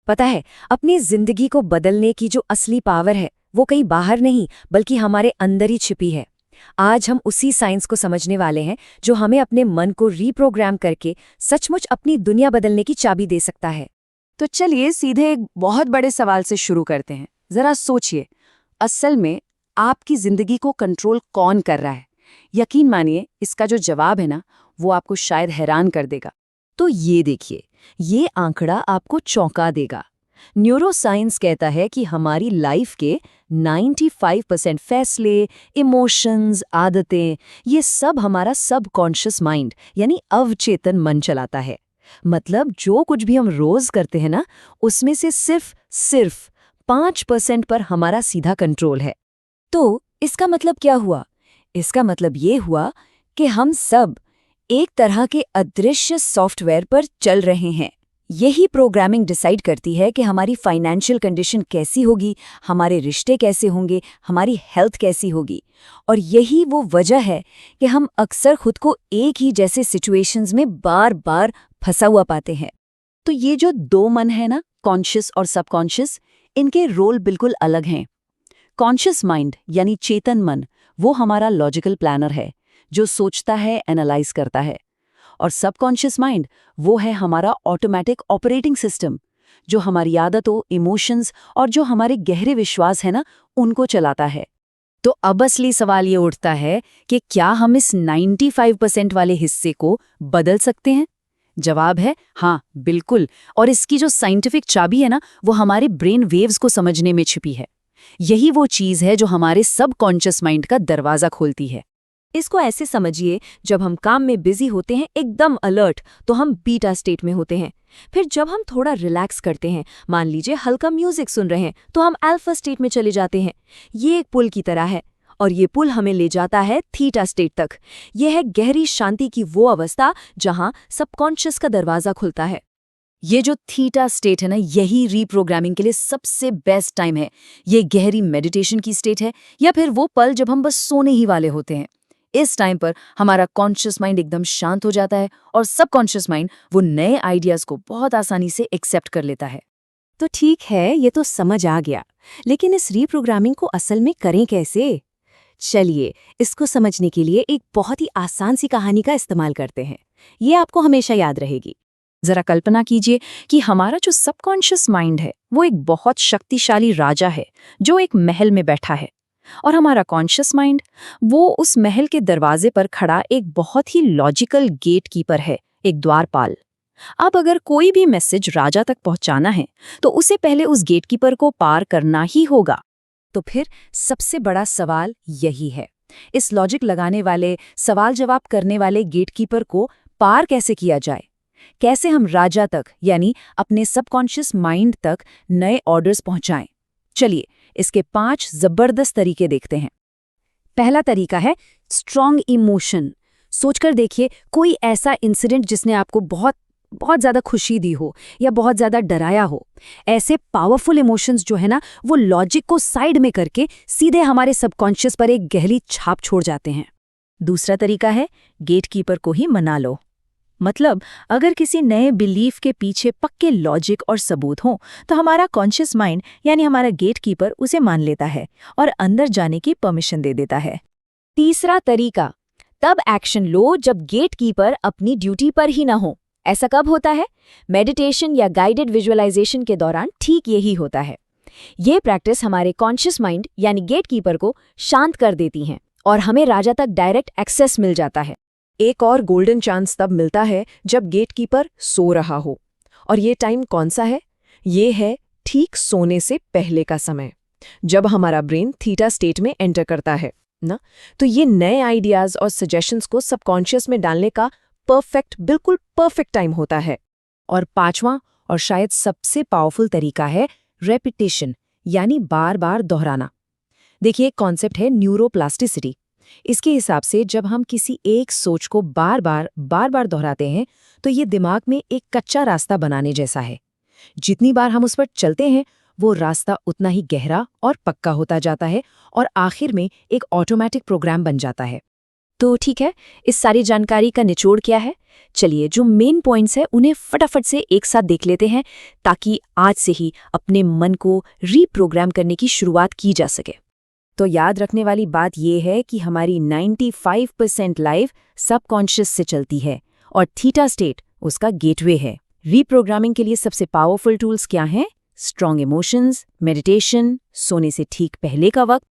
पता है, अपनी जिंदगी को बदलने की जो असली पावर है वो कहीं बाहर नहीं बल्कि हमारे अंदर ही छिपी है। आज हम उसी साइंस को समझने वाले हैं जो हमें अपने मन को रीप्रोग्राम करके सचमुच अपनी दुनिया बदलने की चाबी दे सकता है। तो चलिए सीधे एक बहुत बड़े सवाल से शुरू करते हैं। जरा सोचिए, असल में आपकी जिंदगी को कंट्रोल कौन कर रहा है? यकीन मानिए, इसका जो जवाब है ना, वो आपको शायद हैरान कर देगा। तो ये देखिए, ये आंकड़ा आपको चौंका देगा। न्यूरोसाइंस कहता है कि हमारी लाइफ के 95% फैसले, इमोशंस, आदतें, ये सब हमारा सबकॉन्शियस माइंड यानी अवचेतन मन चलाता है। मतलब जो कुछ भी हम रोज करते हैं ना, उसमें से सिर्फ 5% पर हमारा सीधा कंट्रोल है। तो इसका मतलब क्या हुआ? इसका मतलब ये हुआ कि हम सब एक तरह के अदृश्य सॉफ्टवेयर पर चल रहे हैं। यही प्रोग्रामिंग डिसाइड करती है कि हमारी फाइनेंशियल कंडीशन कैसी होगी, हमारे रिश्ते कैसे होंगे, हमारी हेल्थ कैसी होगी। और यही वो वजह है कि हम अक्सर खुद को एक ही जैसे सिचुएशंस में बार बार फंसा हुआ पाते हैं। तो ये जो दो मन है ना, कॉन्शियस और सबकॉन्शियस, इनके रोल बिल्कुल अलग हैं। कॉन्शियस माइंड यानी चेतन मन, वो हमारा लॉजिकल प्लानर है जो सोचता है, एनालाइज करता है। और सबकॉन्शियस माइंड वो है हमारा ऑटोमेटिक ऑपरेटिंग सिस्टम, जो हमारी आदतों, इमोशंस और जो हमारे गहरे विश्वास है ना, उनको चलाता है। तो अब असली सवाल ये उठता है कि क्या हम इस 95% वाले हिस्से को बदल सकते हैं? जवाब है हाँ, बिल्कुल। और इसकी जो साइंटिफिक चाबी है ना, वो हमारे ब्रेन वेव्स को समझने में छिपी है। यही वो चीज़ है जो हमारे सबकॉन्शियस माइंड का दरवाज़ा खोलती है। इसको ऐसे समझिए, जब हम काम में बिजी होते हैं, एकदम अलर्ट, तो हम बीटा स्टेट में होते हैं। फिर जब हम थोड़ा रिलैक्स करते हैं, मान लीजिए हल्का म्यूजिक सुन रहे हैं, तो हम अल्फा स्टेट में चले जाते हैं। ये एक पुल की तरह है और ये पुल हमें ले जाता है थीटा स्टेट तक। यह है गहरी शांति की वो अवस्था जहां सबकॉन्शियस का दरवाजा खुलता है। ये जो थीटा स्टेट है ना, यही रीप्रोग्रामिंग के लिए सबसे बेस्ट टाइम है। ये गहरी मेडिटेशन की स्टेट है या फिर वो पल जब हम बस सोने ही वाले होते हैं। इस टाइम पर हमारा कॉन्शियस माइंड एकदम शांत हो जाता है और सबकॉन्शियस माइंड वो नए आइडियाज को बहुत आसानी से एक्सेप्ट कर लेता है। तो ठीक है, ये तो समझ आ गया, लेकिन इस रीप्रोग्रामिंग को असल में करें कैसे? चलिए, इसको समझने के लिए एक बहुत ही आसान सी कहानी का इस्तेमाल करते हैं। ये आपको हमेशा याद रहेगी। जरा कल्पना कीजिए कि हमारा जो सबकॉन्शियस माइंड है वो एक बहुत शक्तिशाली राजा है जो एक महल में बैठा है, और हमारा कॉन्शियस माइंड वो उस महल के दरवाजे पर खड़ा एक बहुत ही लॉजिकल गेट कीपर है, एक द्वारपाल। अब अगर कोई भी मैसेज राजा तक पहुंचाना है तो उसे पहले उस गेट कीपर को पार करना ही होगा। तो फिर सबसे बड़ा सवाल यही है, इस लॉजिक लगाने वाले, सवाल जवाब करने वाले गेट कीपर को पार कैसे किया जाए? कैसे हम राजा तक यानी अपने सबकॉन्शियस माइंड तक नए ऑर्डर्स पहुंचाएं? चलिए, इसके 5 जबरदस्त तरीके देखते हैं। पहला तरीका है स्ट्रॉन्ग इमोशन। सोचकर देखिए, कोई ऐसा इंसिडेंट जिसने आपको बहुत ज्यादा खुशी दी हो या बहुत ज्यादा डराया हो। ऐसे पावरफुल इमोशंस जो है ना, वो लॉजिक को साइड में करके सीधे हमारे सबकॉन्शियस पर एक गहरी छाप छोड़ जाते हैं। दूसरा तरीका है गेटकीपर को ही मना लो। मतलब अगर किसी नए बिलीफ के पीछे पक्के लॉजिक और सबूत हों तो हमारा कॉन्शियस माइंड यानी हमारा गेटकीपर उसे मान लेता है और अंदर जाने की परमिशन दे देता है। तीसरा तरीका, तब एक्शन लो जब गेटकीपर अपनी ड्यूटी पर ही ना हो। ऐसा कब होता है? मेडिटेशन या गाइडेड विजुअलाइजेशन के दौरान ठीक यही होता है। ये प्रैक्टिस हमारे कॉन्शियस माइंड यानी गेटकीपर को शांत कर देती है और हमें राजा तक डायरेक्ट एक्सेस मिल जाता है। एक और गोल्डन चांस तब मिलता है जब गेटकीपर सो रहा हो। और ये टाइम कौन सा है? ये है ठीक सोने से पहले का समय, जब हमारा ब्रेन थीटा स्टेट में एंटर करता है ना। तो ये नए आइडियाज और सजेशंस को सबकॉन्शियस में डालने का बिल्कुल परफेक्ट टाइम होता है। और 5वां और शायद सबसे पावरफुल तरीका है रेपिटेशन यानी बार बार दोहराना। देखिए, एक कॉन्सेप्ट है न्यूरोप्लास्टिसिटी। इसके हिसाब से जब हम किसी एक सोच को बार बार दोहराते हैं तो ये दिमाग में एक कच्चा रास्ता बनाने जैसा है। जितनी बार हम उस पर चलते हैं वो रास्ता उतना ही गहरा और पक्का होता जाता है और आखिर में एक ऑटोमेटिक प्रोग्राम बन जाता है। तो ठीक है, इस सारी जानकारी का निचोड़ क्या है? चलिए जो मेन पॉइंट्स है उन्हें फटाफट से एक साथ देख लेते हैं ताकि आज से ही अपने मन को रीप्रोग्राम करने की शुरुआत की जा सके। तो याद रखने वाली बात यह है कि हमारी 95% लाइफ सबकॉन्शियस से चलती है और थीटा स्टेट उसका गेटवे है। रीप्रोग्रामिंग के लिए सबसे पावरफुल टूल्स क्या हैं? स्ट्रॉन्ग इमोशंस, मेडिटेशन, सोने से ठीक पहले का वक्त